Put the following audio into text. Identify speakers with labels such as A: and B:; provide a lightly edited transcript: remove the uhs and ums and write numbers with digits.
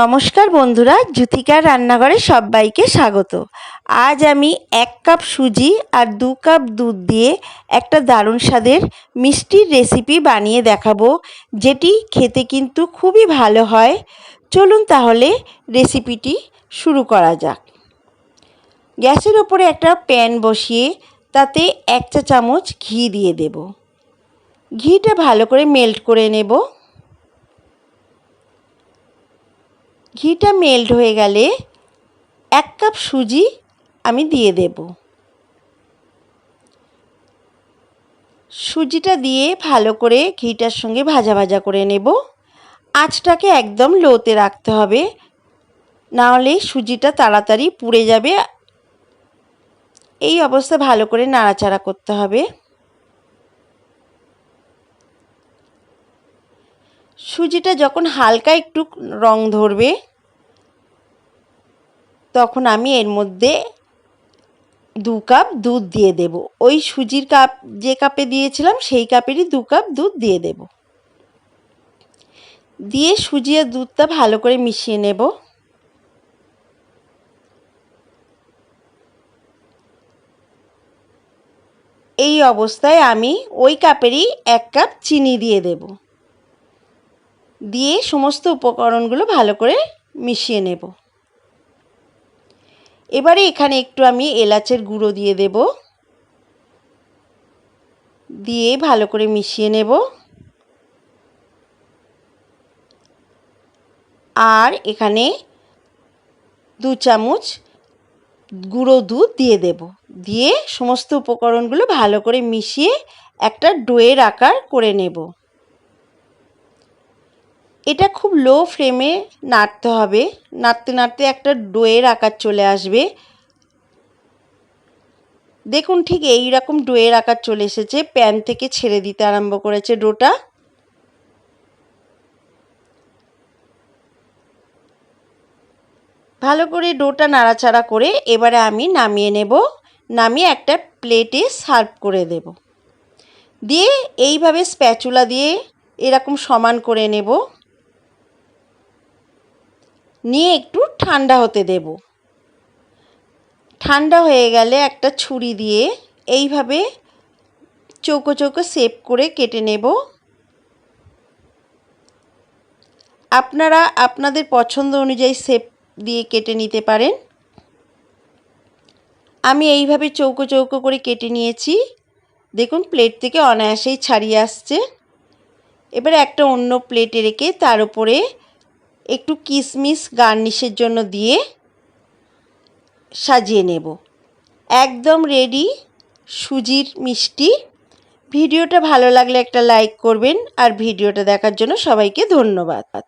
A: নমস্কার বন্ধুরা, জুথিকার রান্নাঘরে সবাইকে স্বাগত। আজ আমি 1 কাপ সুজি আর 2 কাপ দুধ দিয়ে একটা দারুণ স্বাদের মিষ্টির রেসিপি বানিয়ে দেখাবো, যেটি খেতে কিন্তু খুবই ভালো হয়। চলুন তাহলে রেসিপিটি শুরু করা যাক। গ্যাসের ওপরে একটা প্যান বসিয়ে তাতে 1 চা চামচ ঘি দিয়ে দেব। ঘিটা ভালো করে মেল্ট করে নেব। ঘিটা মেল্ট হয়ে গেলে 1 কাপ সুজি আমি দিয়ে দেব। সুজিটা দিয়ে ভালো করে ঘিটার সঙ্গে ভাজা ভাজা করে নেব। আঁচটাকে একদম লোতে রাখতে হবে, না হলে সুজিটা তাড়াতাড়ি পুড়ে যাবে। এই অবস্থা ভালো করে নাড়াচাড়া করতে হবে। সুজিটা যখন হালকা একটু রং ধরবে তখন আমি এর মধ্যে 2 কাপ দুধ দিয়ে দেব। ওই সুজির কাপ যে কাপে দিয়েছিলাম সেই কাপেরই 2 কাপ দুধ দিয়ে দেব। দিয়ে সুজি আর দুধটা ভালো করে মিশিয়ে নেব। এই অবস্থায় আমি ওই কাপেরই 1 কাপ চিনি দিয়ে দেব। দিয়ে সমস্ত উপকরণগুলো ভালো করে মিশিয়ে নেব। এবারে এখানে একটু আমি এলাচের গুঁড়ো দিয়ে দেব। দিয়ে ভালো করে মিশিয়ে নেব। আর এখানে 2 চামচ গুঁড়ো দুধ দিয়ে দেব। দিয়ে সমস্ত উপকরণগুলো ভালো করে মিশিয়ে একটা ডোয়ের আকার করে নেব। এটা খুব লো ফ্লেমে নাড়তে হবে। নাড়তে নাড়তে একটা ডোয়ের আকার চলে আসবে। দেখুন ঠিক এই রকম ডোয়ের আকার চলে এসেছে। প্যান থেকে ছেড়ে দিতে আরম্ভ করেছে ডোটা। ভালো করে ডোটা নাড়াচাড়া করে এবারে আমি নামিয়ে নেব। নামিয়ে একটা প্লেটে সার্ভ করে দেব। দিয়ে এইভাবে স্প্যাচুলা দিয়ে এরকম সমান করে নেব। নিয়ে একটু ঠান্ডা হতে দেব। ঠান্ডা হয়ে গেলে একটা ছুরি দিয়ে এইভাবে চৌকো চৌকো শেপ করে কেটে নেব। আপনারা আপনাদের পছন্দ অনুযায়ী শেপ দিয়ে কেটে নিতে পারেন। আমি এইভাবে চৌকো চৌকো করে কেটে নিয়েছি। দেখুন প্লেট থেকে অনায়াসেই ছাড়িয়ে আসছে। এবারে একটা অন্য প্লেটে রেখে তার উপরে একটু কিশমিশ গার্নিশের জন্য দিয়ে সাজিয়ে নেব। একদম রেডি সুজির মিষ্টি। ভিডিওটা ভালো লাগলে একটা লাইক করবেন আর ভিডিওটা দেখার জন্য সবাইকে ধন্যবাদ।